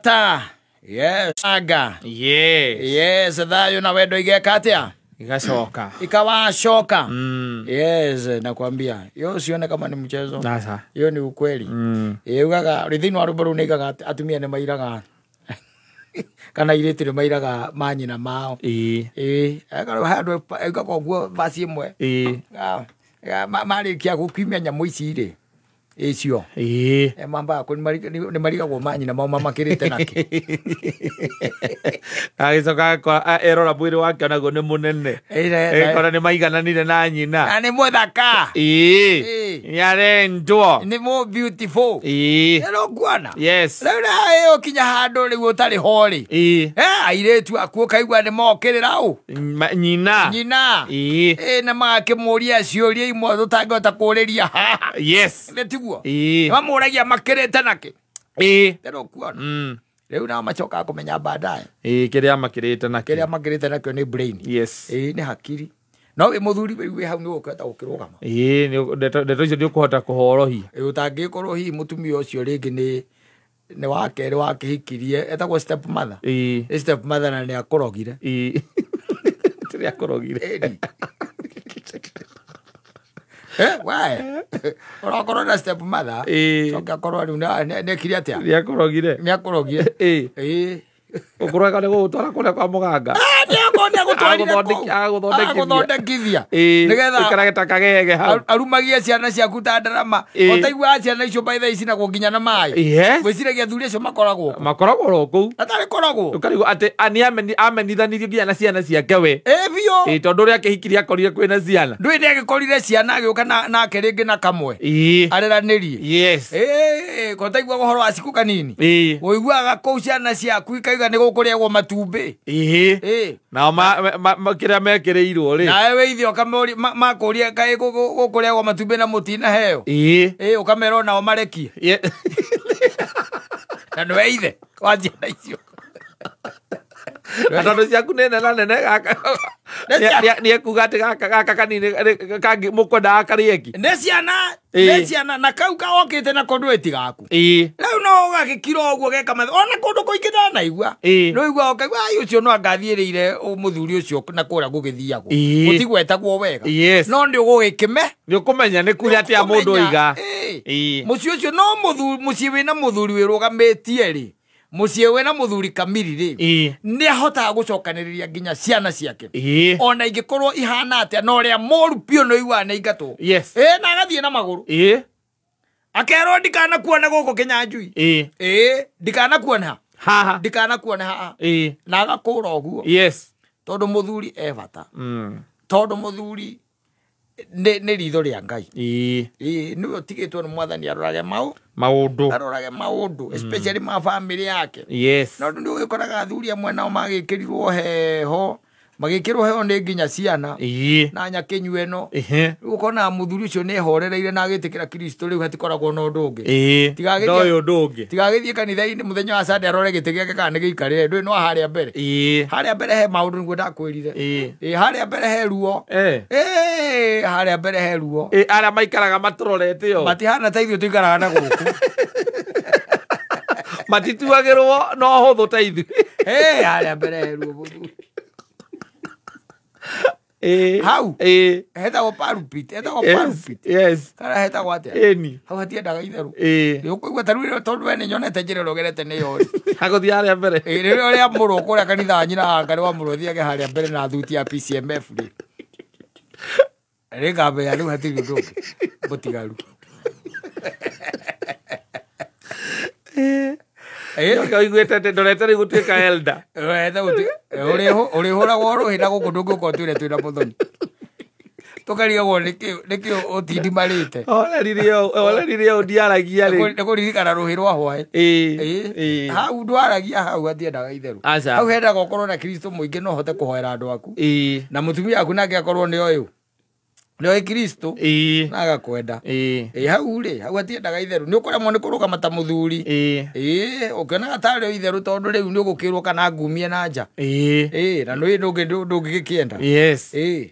Ta. Yes. Aga. Yes, thayo na wendo igeka atia? Igacoka. Ikawacoka. Yes, nakwambia. Yo sione kama ni mchezo. Sasa. Yo ni ukweli. Ugaga rithin wa rubaru ni gaga atumia ne mairaga. Kana irete ne mairaga manyina mao. Agaro handu igakoguo basi imwe. Mari kia gukwimia nyamu ici ri. Icio. Mamba ko ni mariga go manyina mao mamakirite naki. Agicoka kwa erora mwiri wake onaguo ni munene. Kora ni maigananire na nyina. Na ni muthaka. Yarendwo. Ni more beautiful. Ero guana. Yes. Rĩu ayo kinya handu rĩu utari hori. Airetu akuo kaigua ni mokirira u. Nyina. Na magakimuria ciuria imwe tutangihota kuriria. Yes. Netiguo. Mamuragia makirite naki. Ero guana. Rĩu na macoka kumenya baadaye. Kiria makirite nakio. Kiria makirite nakio ni brain. Yes. Ni hakiri. No we muthuri we hau ni ukata ukirugama. Ndeto icio ndio kuhota kuhorohia. Utangikorwo hi mutumia ucio ringi ni wake wakihikirie etagwo step mother. Step mother na ni akorogire. Tiri akorogire. Why? Ora korona step mother. Soka korona ne kiri atia. Ni akorogire. Ni akorogire. Ukuraga nego utwara kule kwa muganga. Agũthondekithia nigetha ikarageta kagege hau arumagie ciana ciaku ta ndarama otaigua ciana icio baitha ici na nginya na maĩ gwĩciragia thuri acio makoragwo kũu atarĩ koragwo ũkarigwo atĩ ani amenithanirio nginya na ciana ciake we biũ tondũ ũrĩa akĩhikirie akorire kwĩna ciana ndũĩ nĩ agĩkorire ciana agĩũka nake rĩngĩ na kamwe areranĩrie yes kotaigua ũhoro wa ciku kanini ũiguaga kũu ciana ciaku ikaiga nĩ gũkũrĩagwo matumbĩ nao kĩrĩa mekĩrĩirwo rĩ nawe ithe ũkamũria makũria kaĩ gũkũrĩagwo matumbĩ na mũtina heo ũkamera nao marekie na nĩwe ithe wa ciana icio Atondo ciaku nene na nene nĩ ekuga atĩ gaka kanini mũkwenda akarĩeki nĩ ciana na kau kaokĩte na kũndũ ĩtigaku rĩu no ũgagĩkira ũguo geka mathe ona kũndũ kũingĩ ndanaigua no igua ũkaigua ũcio no angathiĩrĩire mũthuri ũcio na kũrĩa gũgĩthiagwo gũtigwetagwo wega no nĩ ũgũgĩkĩme nĩ ũkũmenya nĩ kuri atĩa mũndũ oiga mũciĩ ũcio no mũciĩ wĩna mũthuri wĩrũgamĩtie rĩ muciĩ wena muthuri kamiri ri ni ahotaga gucokanĩrĩria nginya ciana ciake ona ingĩkorwo ihana atĩa no ria moru pio no igwa na ingatwo na agathiĩ na magũrũ akerwo ndikanakuona gũkũ Kinyanjui ndikanakuona haha na agakũra ũguo tondũ muthuri ebata tondũ muthuri nĩ ritho rĩa Ngai nĩwe ũtigĩtwo nĩ Mwathani arorage maũndũ especially ma family yake no nĩ ũgĩkoraga athuri amwe nao magĩkĩrirwo heho magĩkĩrwo heho nĩ nginya ciana na nyakĩnyũ ĩno rĩu ũkona mũthuri ũcio nĩ ehorereire na agĩtĩkĩra Kristo rĩu hatikoragwo na ũndũ ũngĩ tigagĩthiĩ kanitha-inĩ mũthenya wa Sunday arore gĩtĩ gĩake kana nĩ gĩikarĩre ndũĩ no harĩa mbere he maũndũ nĩguo ndakwĩrire harĩa mbere he ruo harĩa mbere he ruo arĩa maikaraga matũrorete yo matihana ta ithuĩ tũikaraga na gũkũ matituagĩrwo no hũthũ ta ithuĩ harĩa mbere he ruo hau hetagwo parupit kana hetagwo atĩa hau hatiendaga itherũ ũkũigua ta rĩu tondũ we nĩ nyonete njĩra ũrogerete nĩ yori agũthiĩ harĩa mbere rĩrĩa rĩa mũrũ kũrĩa kanitha nyina anga nĩ wa mũrũ thiage harĩa mbere na thuti ya PCMF rĩ rĩngamenya rĩu hatirĩ ũndũ ũngĩ mũtigaru Iguĩte ndorete rĩu gũtuĩka elder ũrĩhũragwo rũhĩ na gũkũ ndũngĩũkorwo twĩre twĩna mũthoni tũkarigagwo nĩkĩo ũtindimarĩte oreririe ũndiaragia rĩ nĩ kũririkana rũhĩ rwa hwaĩ hau ndwaragia hau hatiendaga itherũ hau hendaga ũkorwo na Kristo mũingĩ no ũhote kũhoera andũ aku na mũtumia waku nake akorwo nĩ oyũ Nĩ Kristo na agakwenda hau rĩ hau atiendaga itherũ nĩ ũkoremwo nĩ kũrũgama ta mũthuri ũkĩonaga tarĩ itherũ tondũ rĩu nĩ ũgũkĩrwo kana ngumie na nja na nĩ ndũngĩgĩkĩenda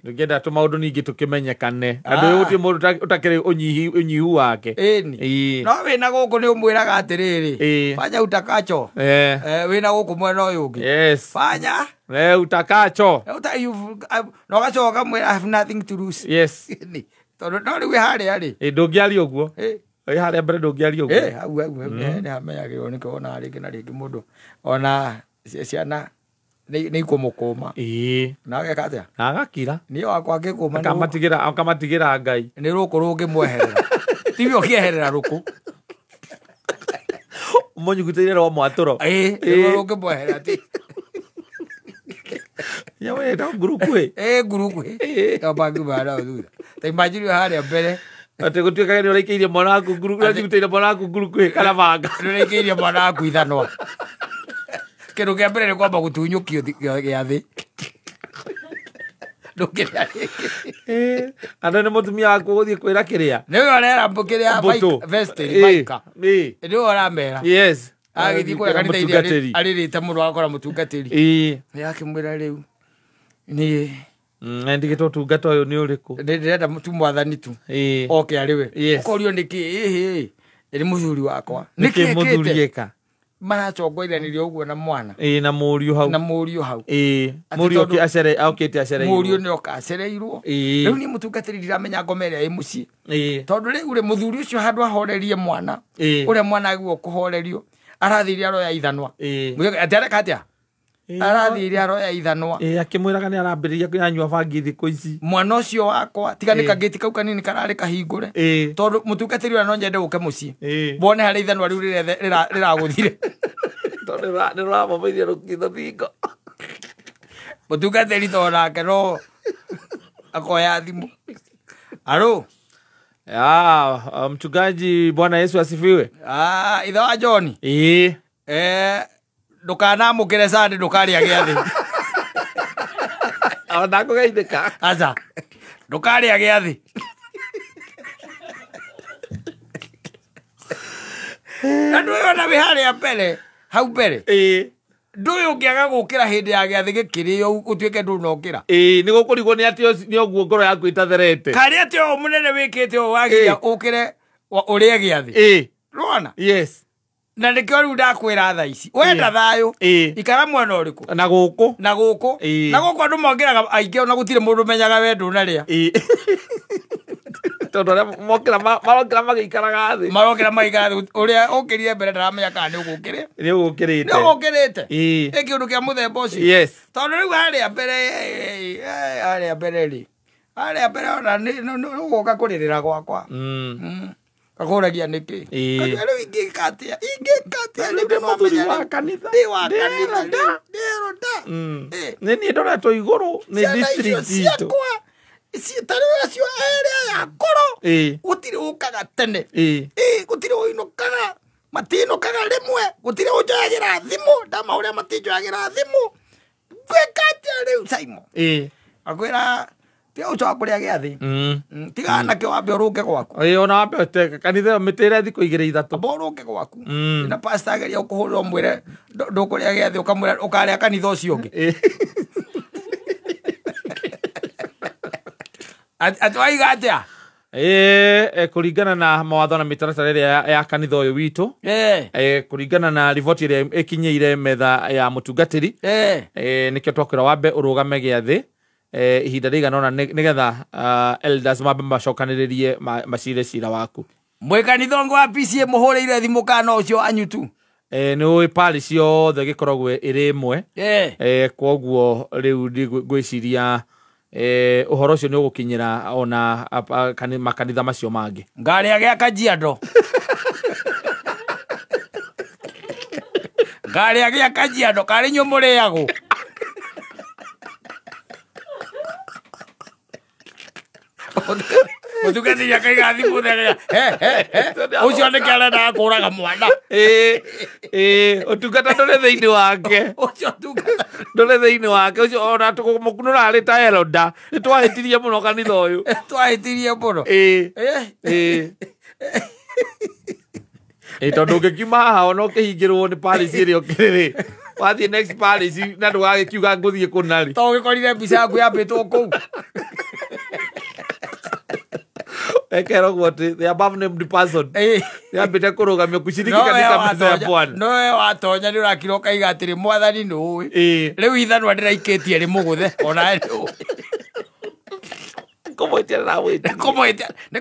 ndũngĩenda tũmaũndũ ningĩ tũkĩmenyekane andũ ũyũ gũtirĩ mũndũ ũtakĩrĩ ũnyihu wake no wĩna gũkũ nĩ ũmwĩraga atĩrĩrĩ fanya utakacho wĩna gũkũ mwena ũyũ ũngĩ fanya utakacho no gacoka mwĩra I have nothing to lose tondũ no rĩu harĩa rĩ ndũngĩaria ũguo harĩa mbere ndũngĩaria ũguo hau nĩ hamenyagĩrĩrwo nĩ kuona rĩngĩ na rĩngĩ mũndũ ona ciana nĩ ikũmũkũma na ageka atĩa na agakira niĩ wakwa ngĩkũma akamatigĩra Ngai nĩ rũkũ rũngĩmweherera tiwe ũkĩeherera rũkũ mũnyugutĩire rwa mwatũro nĩ rũngĩmweherera ti yawe ndo nguruku nguruku kabangu bana thutha ta imagine harĩa mbere ate gũtuĩka nĩ ũraikĩirie mwana waku nguruku na nyugutĩire mwana waku nguruku kana banga nĩ ũraikĩirie mwana waku ithanwa kĩndũ kĩa mbere nĩ kwamba gũtunyũkio gĩa thĩ ndũkĩrĩa andũ nĩ mũtumia waku gũthiĩ kwĩra kĩrĩa nĩwe ũrera kĩrĩa vestry baika nĩwe ũramera agĩthiĩ kũrĩa kanitha-inĩ arĩrĩte mũndũ agakora mũtungatĩri nĩakĩmwĩra rĩu niĩ ndigĩtwo ũtungata ũyũ nĩ ũrĩkũ ndĩrenda tu mwathani tu oke arĩwe ũkorio nĩkĩ nĩ mũthuri wakwa nĩkĩ mũthuri gĩka maracongoithanĩrio ũguo na mwana na mũriũ hau mũriũ okĩte acereirwo mũriũ nĩ oka acereirwo rĩu niĩ mũtungatĩri ndiramenya ngoma ĩrĩa ĩ mũciĩ tondũ rĩu rĩ mũthuri ũcio handũ ahorerie mwana ũrĩa mwana agĩrĩirwo kũhorerio arathire aroya ithanwa atĩareka atĩa arathire aroya ithanwa akĩmwĩraga nĩ arambĩrĩria kũnyanyua bangi thikũ ici mwana ũcio wakwa tiga nĩ kagĩti kau kanini kararĩ kahingũre tondũ mũtungatĩri ũrĩa no nyende ũke mũciĩ bone harĩa ithanwa rĩu rĩragũthire tondũ nĩ rũramomairie rũkitho thingo mũtungatĩri tondũ nake no akoya thimũ alo mchungaji Bwana Yesu asifiwe. Ithe wa John. Ndukanamũkĩre Sunday ndũkarĩa gĩathĩ. Ndakũgeithĩka. Aca. Ndũkarĩa gĩathĩ. Na ndũĩ ona harĩa mbere, hau mbere. Ndũĩ ũngĩaga gũkĩra hĩndĩ ya gĩathĩ gĩkĩrĩo ũtuĩke ndũnokĩra. Nĩ gũkũrigwo nĩ atĩ nĩ ũguo ngoro yaku ĩtatherete. Karĩ atĩ o mũnene wĩkĩte o wagiria ũkĩre ũrĩa gĩathĩ. Rona? Yes. Na nĩkĩo rĩu ndakwĩra thaa ici wenda thayũ ikara mwena ũrĩkũ na gũkũ andũ mongeraga aingĩ ona gũtirĩ mũndũ menyaga wendo na rĩa tondũ arĩa marokĩra magĩikaraga thĩ ũrĩa ũkĩrire mbere ndaramenya kana nĩ ũgũkĩrĩte ĩkĩ ũndũ kĩa mũthemba ũcio tondũ rĩu harĩa mbere ona nĩ ũgoka kũrĩrĩra gwakwa kakũragia nĩkĩ rĩu ingĩka atĩa nĩ mũthuri wa kanitha nĩ niĩ ndoretwo igũrũ nĩ district itũ tarĩu acio erĩ akũrũ gũtirĩ ũkaga tene gũtirĩ ũinũkaga matinũkaga rĩmwe gũtirĩ ũnjoyagĩra thimũ ndama ũrĩa matinjoyagĩra thimũ gwĩka atĩa rĩu Simon akwĩra tiga ũcoka kũrĩa gĩathĩ tiga nake wambe ũrũke gwaku ona wambe kanitha ĩyo mĩtĩre thikũ 2-3 amba ũrũke gwaku na pastor ageria ũkũhũrĩrwo mwĩre ndũkũrĩa gĩathĩ ũkamwĩra ũkarĩa kanitha ũcio ũngĩ atwaiga atĩa kũringana na mawatho na mĩtaratara ĩrĩa ya kanitha ũyũ witũ kũringana na riboti ĩrĩa ĩkinyĩire metha ya mũtungatĩri nĩkĩo twakwĩra wambe ũrũgame gĩathĩ ihinda rĩigana ona nĩgetha elders mambe macokanĩrĩrie macire cira waku mwĩkanithongo wa PCA mũhũrĩire thimũ kana ũcio anyu tu nĩ ũĩ pari ciothe gĩkoragwo ĩrĩ ĩmwe kwoguo rĩu ngwĩciria ũhoro ũcio nĩ ũgũkinyĩra ona makanitha macio mangĩ ngarĩa gĩa Kajiado ngarĩa gĩa Kajiado karĩ nyũmũrĩagwo mũtungatĩri akaiga thimũ thega ũcio nĩkĩ arenda kũraga mwana ũtungata ndũrĩ thĩinĩ wake ũcio ũtungata ndore thĩinĩ wake ũcio ona tũkũmũkunũra arĩ ta Eroda nĩ twahĩtirie mũno kanitha ũyũ twahĩtirie mũno tondũ ũngĩkiuma haha ona ũkĩhingĩrwo nĩ Paris ĩrĩa ũkĩrĩ wathiĩ next Paris na ndũgagĩkiuga ngũthiĩ kũna rĩ to ũgĩkorire mbica yaku yambĩtwo kũu ekeragwo atĩ the above named person yambĩte kũrũgamio kushiriki katika meza ya Bwana nowe watonya nĩ ũrakira ũkaiga atĩrĩ mwathani nĩũĩ rĩu ithanwa ndĩraikĩtie rĩ mũgũthe ona nĩ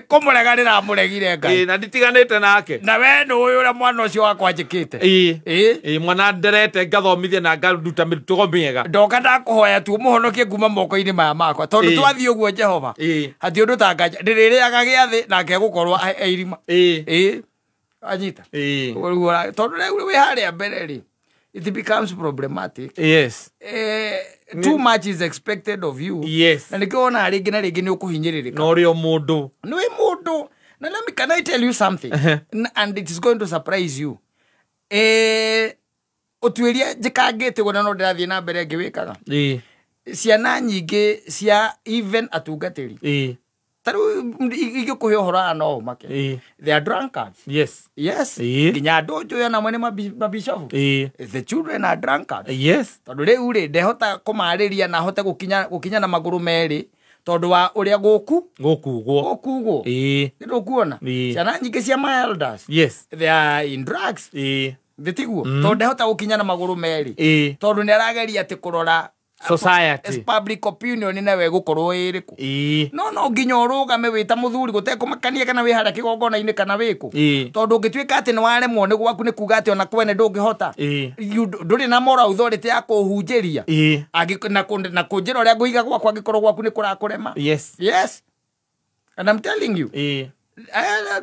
kũmũrega ndĩramũregire Ngai na nditiganĩte nake na we nĩũĩ ũrĩa mwana ũcio wakwa njĩkĩte mwana nderete ngathomithia na ngaruta mĩtugo mĩega ndoka ndakũhoya tu ũmũhonokie kuma moko-inĩ maya makwa tondũ twathiĩ ũguo Jehova hatirĩ ũndũ ta nganja ndĩrĩrĩaga gĩathĩ nake gũkorwo irima anyita tondũ rĩu wĩ harĩa mbere rĩ it becomes problematic. Yes. Too much is expected of you. Yes. Na nikiona rĩngĩ na rĩngĩ nĩ ũkũhinyĩrĩrĩka. No rĩo mũndũ. Nĩ mũndũ. Na can I tell you something? And it is going to surprise you. Ũtuĩria njĩkangĩte gũna no ndĩrathiĩ na mbere ngĩwĩkaga. Ciana nyingĩ cia even atungatĩri. Taru igĩkũhe ũhoro no umake. They are drunkards. Yes. Yes. Nginya andũ njũĩ na mwene mabishofu. The children are drunkards. Yes. Tondũ rĩu rĩ ndehota kũmarĩria na hote gũkinya na magũrũ merĩ tondũ wa ũrĩa gũkugwo. Nĩ ndũkuona. Ciana nyingĩ cia my elders. Yes. They are in drugs. Thitiguo. Tondũ ndehota gũkinya na magũrũ merĩ. Tondũ nĩ arageria atĩ kũrora society as public opinion na we gukorwo iriku no nginya urugame wita muthuri gutekũmakania kana wi harĩa kĩgongona-inĩ kana wĩku tondũ ũngĩtuĩka atĩ nĩ waremwo nĩ gwaku nĩ kuga atĩ ona kwene ndũngĩhota ndũrĩ na moral authority ya kũhunjĩria na kũnjĩra ũrĩa ngũiga gwakwa angĩkorwo gwaku nĩ kũrakũrema. Yes and I'm telling you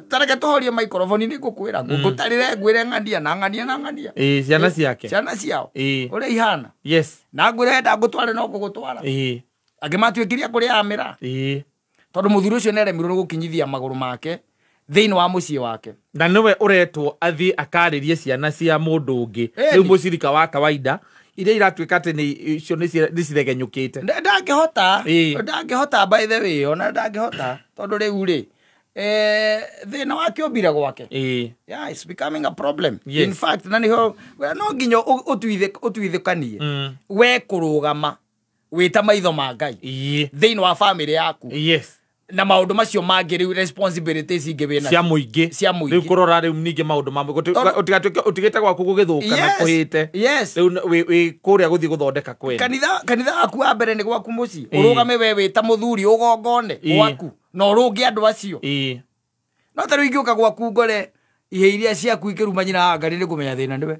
tareke tũhorie microphone nĩ ngũkwĩra ngũtarĩre ngwĩre ng'ania na ng'ania ciana ciake ciana ciao ũrĩa ihana. Yes. Na ngwĩre ndagũtware no ngũgũtwara angĩ matuĩkiria kũrĩa amĩra tondũ mũthuri ũcio nĩaremirwo nĩ gũkinyithia magũrũ make thĩinĩ wa mũciĩ wake na nĩwe ũretwo athiĩ akarĩrie ciana cia mũndũ ũngĩ rĩu mũcirika wa kawaida iria iratuĩka atĩ icio nĩ cithegenyũkĩte ndangĩhota by the way ona ndangĩhota tondũ rĩu rĩ thĩna wake ũmbire gwake. Yeah, it's becoming a problem. In fact na niho no nginya ũtuithĩkanie we kũrũgama wĩta maitho ma Ngai thĩinĩ wa family yaku. Yes. Na maũndũ macio mangĩ rĩu responsibilities ingĩ wĩna cia mũingĩ rĩu kũrora rĩu ningĩ maũndũ mamwe ũtigĩte gwaku gũgĩthũka na kũhĩte rĩu wĩ kũrĩa gũthiĩ gũthondeka kwene kanitha waku wa mbere nĩ gwaku mũciĩ ũrũgame we wĩta mũthuri ũgongone gwaku na ũrũnge andũ acio no tarĩu ingĩũka gwaku ngore ihe iria ciaku ikĩruma nyina Ngai nĩ kũmenya thĩna nĩwe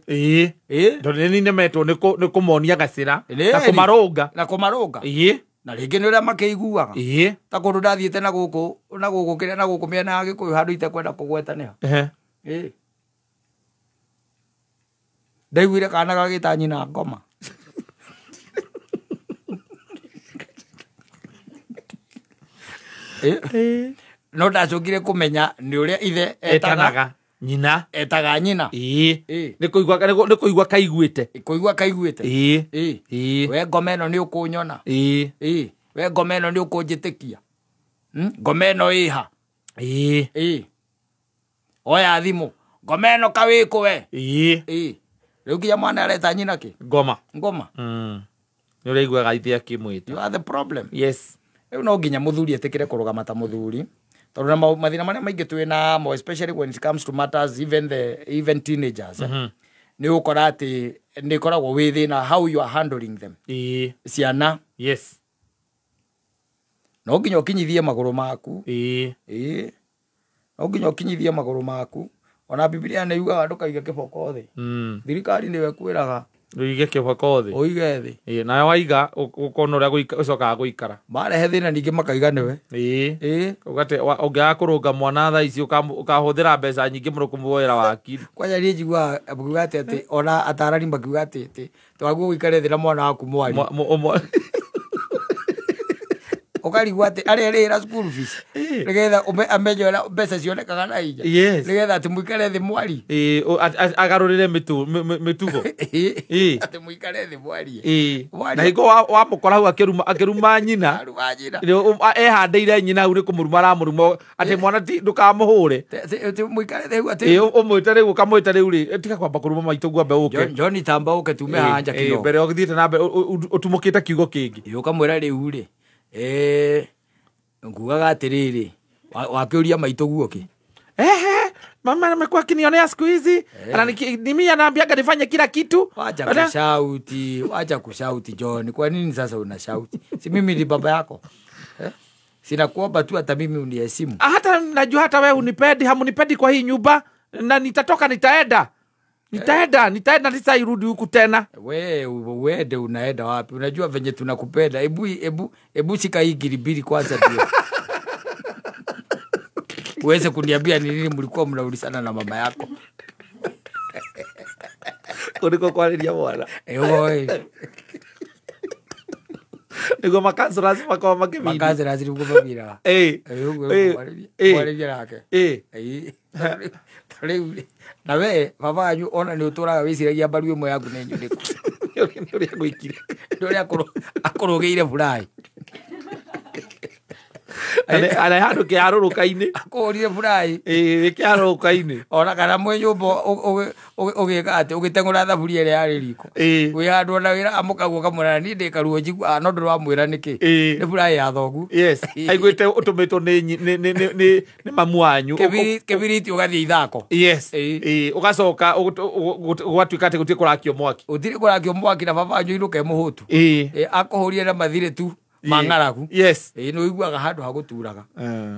ndone nĩ nemetwo nĩ kũmonia gacĩra na kũmarũnga na rĩngĩ nĩ ũrĩa makĩiguaga ta kũndũ ndathiĩte na gũkũ kĩrĩa na gũkũ mĩena ya Gĩkũyũ handũ itekwenda kũgwetanĩra ndaiguire kana gagĩta nyina ngoma no ndacũkire kũmenya nĩ ũrĩa ithe etanaga nyina nĩ kũigua kaiguĩte we ngoma ĩno nĩ ũkũnyona we ngoma ĩno nĩ ũkũnjĩtĩkia ngoma ĩno ĩha oya thimũ ngoma ĩno kawĩkũ we rĩu nginya mwana areta nyina kĩ ngoma nĩ ũraiguaga ithe akĩmwĩta. You are the problem. Yes. Rĩu no nginya mũthuri etĩkĩre kũrũgama ta mũthuri tondũ na mathĩna marĩa maingĩ twĩ namo especially when it comes to matters even teenagers nĩ ũkora atĩ nĩ koragwo wĩ thĩna how you are handling them ciana. Yes. No nginya ũkinyithie magũrũ maku no nginya ũkinyithie magũrũ maku ona Biblia nĩ yugaga ndũkaige kĩboko thĩ thirikari nĩwe kwĩraga uige kĩboko thĩ uige thĩ nawe waiga ũkona ũrĩa ũcokaga gũikara marehe thĩna ningĩ makaiga nĩwe ugate ũngĩaga kũrũnga mwana thaa ici ũkahũthĩra mbeca nyingĩ mũno kũmuoyera wakiri kwanja niĩ njiguaga akiuga atĩ ona atarani makiuga atĩ twaguo ũikare thĩ na mwana waku mwari Ukarigwa ati arerira school fees. Nigetha amenyera mbeca cionekaga na inya. Nigetha ati muikare thi mwari. Agarurire mitugo. Ati muikare thi mwari. Na higo wa mukora hau akiruma nyina. Ehandeire nyina uri kumuruma ramuruma ati mwana ti ndukamuhure. Ati muikare thi ati. Umwite riu ukamwita riu ri tika kwamba kuruma maito ngwambe uke. Johnny Tamba uke tume hanja kigo. Mbere ogithiite na mbere utumukite kiugo kingi. Ukamwira riu ri. Ngugaga atiriri wakiuria maito guoki. Mama amekuwa akinionea siku hizi. Mimi anaambiaga nifanye kila kitu. Wacha kushauti John. Kwa nini sasa unashauti? Si mimi ni baba yako. Sina kuomba tu hata mimi uniheshimu. Hata najua hata wewe unipendi, hamunipendi kwa hii nyumba na nitatoka nitaenda. Nitaenda nitairudi huku tena. Wewe ndio unaenda wapi? Unajua venye tunakupenda. Ebu shika hii giribiri kwanza ndio. Uweze kuniambia ni nini mlikuwa mnaulizana na mama yako. Kuliko kwalilia mwana. Niko makazo lazima kwa makimini. Makazo lazima kwa mabira. Kwalilia yake. Na we baba anyu ona ni uturaga wiciragia mbaru imwe yaku ni nyuriku. Nuri agwikire. Nuri akurugeire burai. Ana handu kiaruruka-ini. Akurire burai. Kiaruruka-ini. Ona kana mwe nyumba ugika ati ugitengura thaburia ire yari riko. Wi handu na wira amukaguo kamwana ni ndikaruo njigua no nduru wa mwira niki. Ni burai ya thogu. Yes. Aiguite utumitwo ni mamu wanyu. Kibiriti ugathie ithako. Yes. Ugacoka ugatuika ati gutie kurakio mwaki. Utire kurakio mwaki na baba anyu iruke muhutu. Akuhurie na mathire tu. Mangaragu. Yes. No iguaga handu ha guturaga.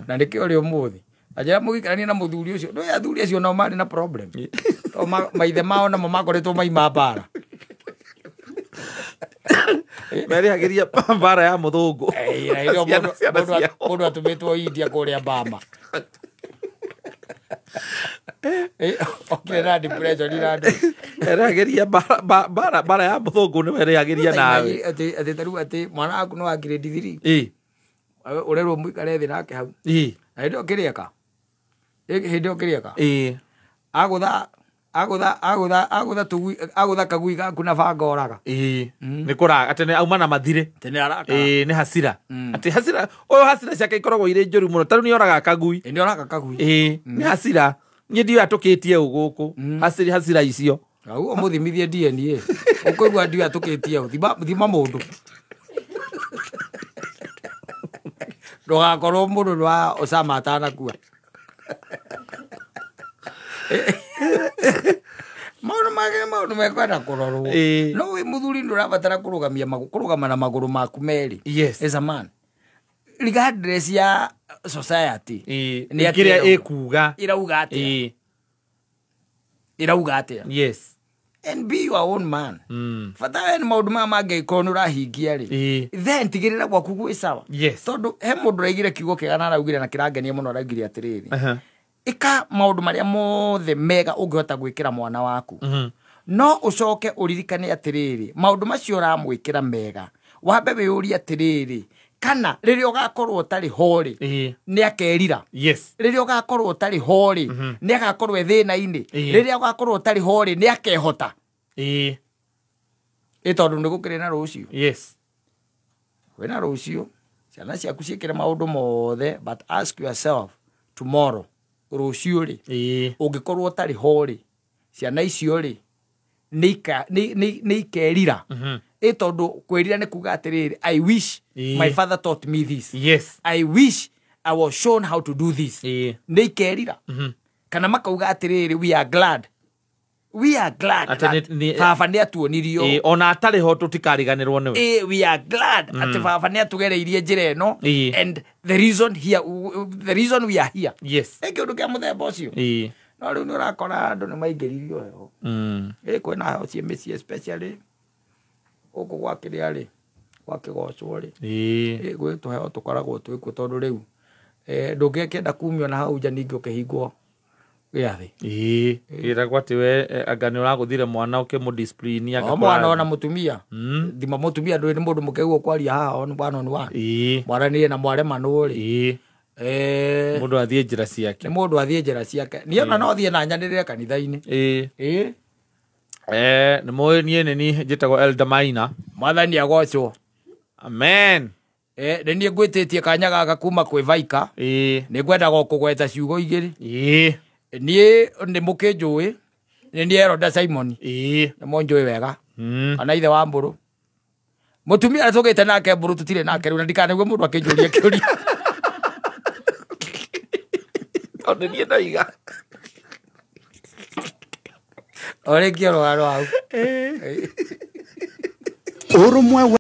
Na ndike uri umuthi. Ajira mugikarania na muthuri ucio. No athuri acio no mari na problem. To maithe mao na makoretwo maima bara. Meri ageria bara ya muthungu. Mundu atumitwo India kuria Bama. Okay, na depression ni nado. Ageria bara ya muthungu ni were ageria nawe. Ati taru ati mwana aku no grade 3. Urerwo muikare thi nake hau. Na ndio kirieka. Hindio kirieka. Agutha kagui gaku na banga oraga. Ni kura atene auma na mathire. Tene araka. Ni hasira. Ati hasira hasira ciake ikoragwo ire njuru muno. Taru ni oraga kagui. Ni oraga kagui. Ni hasira. Nye ndio atukitie uguku. Hasira icio. Au muthimithie DNA. Ukoigua ndio atukitie thima mundu. Ndogakorwo mundu rwa Osama atanakua. Maundu mekwenda kurorwo. No we muthuri ndurabatara kurugama na maguru maku meri. Yes. As a man. Regardless ya society. Ni akiria ekuga. Irauga atia. Yes. And be your own man. Fata ni maundu mama ngeikono rahingia ri. Then tigirira gwaku gwi sawa. Yes. Tondu he mundu raigire kiugo kega na araugire na kirangenia muno araugire atiriri. Ika maundu maria mothe mega ungihota gwikira mwana waku. No ucoke uririkane atiriri. Maundu macio ramwikira mega. Wambe wiyuria atiriri. Kana riria ugakorwo tari hori ni akerira. Yes. Riria ugakorwo tari hori ni agakorwo thina-ini. Riria ugakorwo tari hori ni akehota. Tondu ni gukire na rucio. Yes. Wena rucio ciana ciaku ciikire maundu mothe, but ask yourself tomorrow rucio ri ungikorwo tari hori ciana icio ri ni ikerira. Tondu kwirira ni kuga atiriri, I wish my father taught me this. Yes. I wish I was shown how to do this. Ni ikerira. Kana makauga atiriri, we are glad baba ni atuonirio. Ona atari ho tutikariganirwo niwe. We are glad ati baba ni atugereirie njira eno. And the reason we are here. Yes. Kiundu kia muthemba ucio. No riu ni urakora andu ni maingiririo heho. Kwina heho cie mĩciĩ especially guku gwakiria ri gwakigocwo ri. Gwi tuheho tukoragwo twikuo tondu riu ndungikenda kumio na hau nja ningi ukihingwo giathi ira gwati we anga ni uraguthire mwana ukimudiscipline akakora mwana ona mutumia thima mutumia nduri ni mundu mukegu kwaria haha onu bwana onu wa mwana ni na mware manuri mundu athie njira ciake ni mundu athie njira ciake ni ona no thie na nyanirire kanitha-ini ni moyo ni njitagwo Elder Maina mwathani agocwo amen ni ngwititie kanya gaka kuma kwi Vaika ni ngwenda gukugweta ciugo igiri ni mukinjui ni Eroda Simon ni monjui wega ana ithe wa mburu mutumia atugite nake mburu tutire nake riu ndikanaigwe mundu akinjuria kiuria onde ni ndaiga ore kioro haro au urumwe